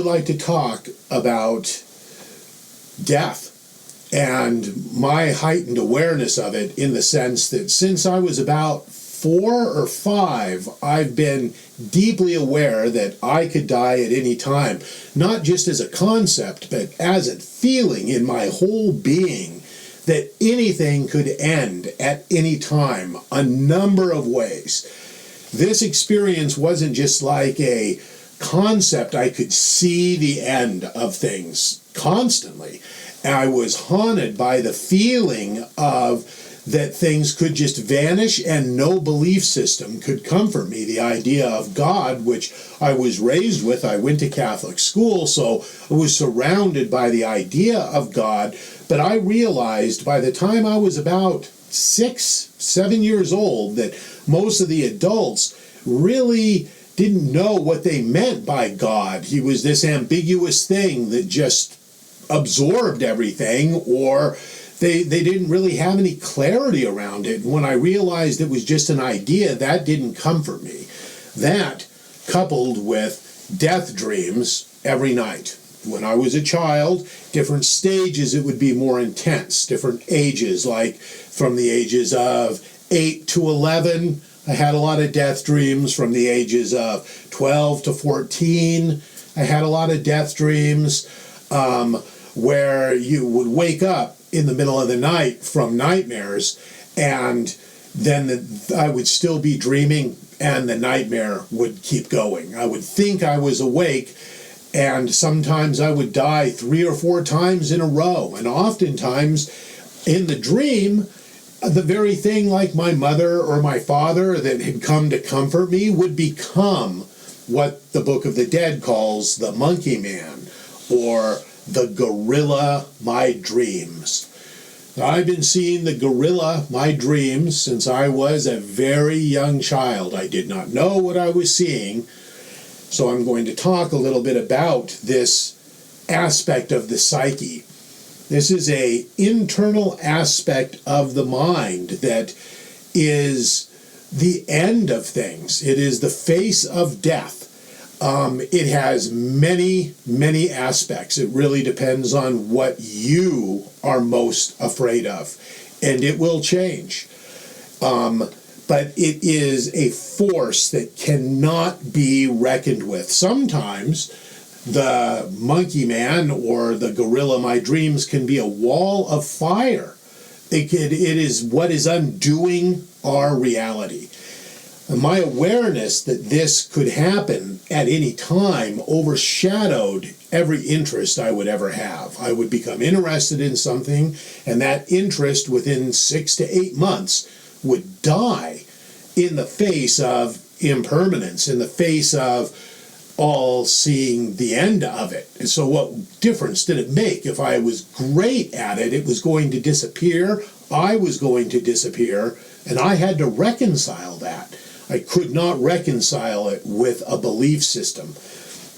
would like to talk about death and my heightened awareness of it, in the sense that since I was about 4 or 5, I've been deeply aware that I could die at any time, not just as a concept, but as a feeling in my whole being that anything could end at any time, a number of ways. This experience wasn't just like a concept. I could see the end of things constantly. And I was haunted by the feeling of that things could just vanish and no belief system could comfort me. The idea of God, which I was raised with, I went to Catholic school, so I was surrounded by the idea of God, but I realized by the time I was about 6, 7 years old that most of the adults really didn't know what they meant by God. He was this ambiguous thing that just absorbed everything, or they didn't really have any clarity around it. When I realized it was just an idea, that didn't comfort me. That, coupled with death dreams every night. When I was a child, different stages it would be more intense, different ages, like from the ages of 8 to 11, I had a lot of death dreams. From the ages of 12 to 14, I had a lot of death dreams, where you would wake up in the middle of the night from nightmares, and then I would still be dreaming, and the nightmare would keep going. I would think I was awake, and sometimes I would die 3 or 4 times in a row, and oftentimes in the dream, the very thing like my mother or my father that had come to comfort me would become what the Book of the Dead calls the monkey man, or the gorilla my dreams. I've been seeing the gorilla my dreams since I was a very young child. I did not know what I was seeing, so I'm going to talk a little bit about this aspect of the psyche. This is an internal aspect of the mind that is the end of things. It is the face of death. It has many, many aspects. It really depends on what you are most afraid of, and it will change. But it is a force that cannot be reckoned with. Sometimes the monkey man or the gorilla my dreams can be a wall of fire. It is what is undoing our reality. And my awareness that this could happen at any time overshadowed every interest I would ever have. I would become interested in something, and that interest within 6 to 8 months would die in the face of impermanence, in the face of all seeing the end of it. And so what difference did it make? If I was great at it, it was going to disappear, I was going to disappear, and I had to reconcile that. I could not reconcile it with a belief system.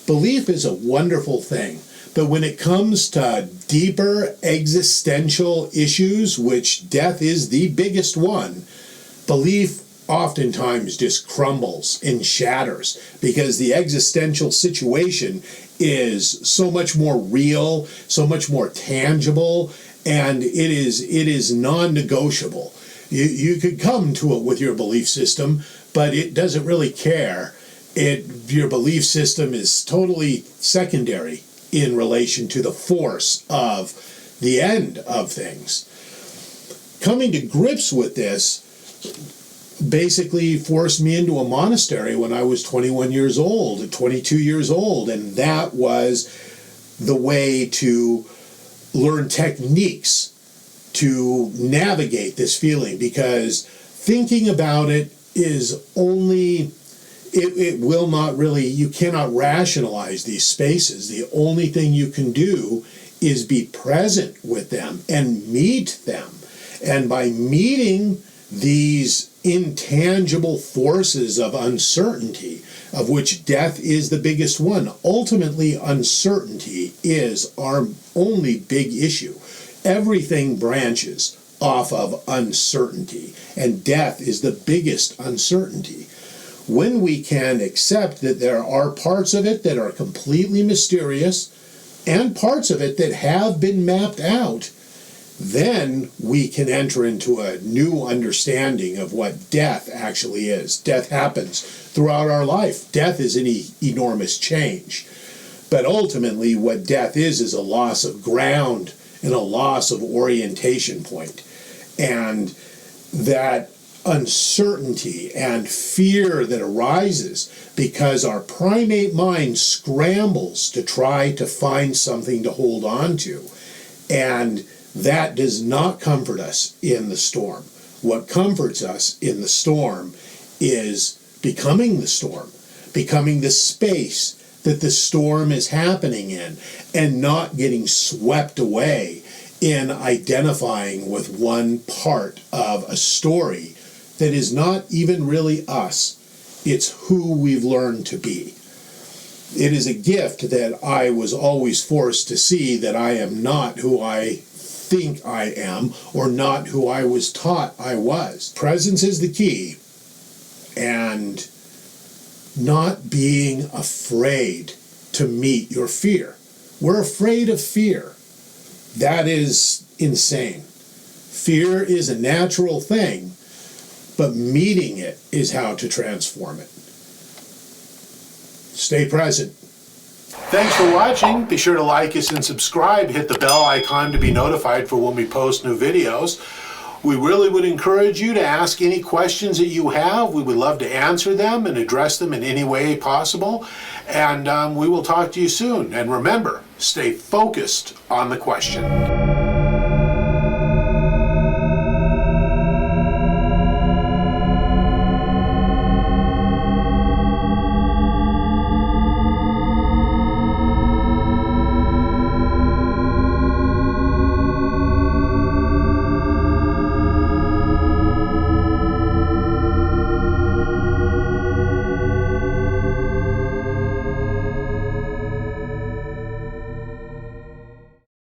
Belief is a wonderful thing, but when it comes to deeper existential issues, which death is the biggest one, belief oftentimes just crumbles and shatters, because the existential situation is so much more real, so much more tangible, and it is non-negotiable. You could come to it with your belief system, but it doesn't really care. Your belief system is totally secondary in relation to the force of the end of things. Coming to grips with this basically forced me into a monastery when I was 21 years old, 22 years old, and that was the way to learn techniques to navigate this feeling, because thinking about it is only, it will not really, you cannot rationalize these spaces. The only thing you can do is be present with them and meet them. And by meeting these intangible forces of uncertainty, of which death is the biggest one, ultimately uncertainty is our only big issue. Everything branches off of uncertainty, and death is the biggest uncertainty. when we can accept that there are parts of it that are completely mysterious and parts of it that have been mapped out, then we can enter into a new understanding of what death actually is. Death happens throughout our life. Death is an enormous change. But ultimately, what death is a loss of ground and a loss of orientation point. And that uncertainty and fear that arises because our primate mind scrambles to try to find something to hold on to. And that does not comfort us in the storm. What comforts us in the storm is becoming the storm, becoming the space that the storm is happening in, and not getting swept away in identifying with one part of a story that is not even really us. It's who we've learned to be. It is a gift that I was always forced to see, that I am not who I think I am, or not who I was taught I was. Presence is the key, and not being afraid to meet your fear. We're afraid of fear. That is insane. Fear is a natural thing, but meeting it is how to transform it. Stay present. Thanks for watching. Be sure to like us and subscribe. Hit the bell icon to be notified for when we post new videos. We really would encourage you to ask any questions that you have. We would love to answer them and address them in any way possible. And we will talk to you soon. And remember, stay focused on the question.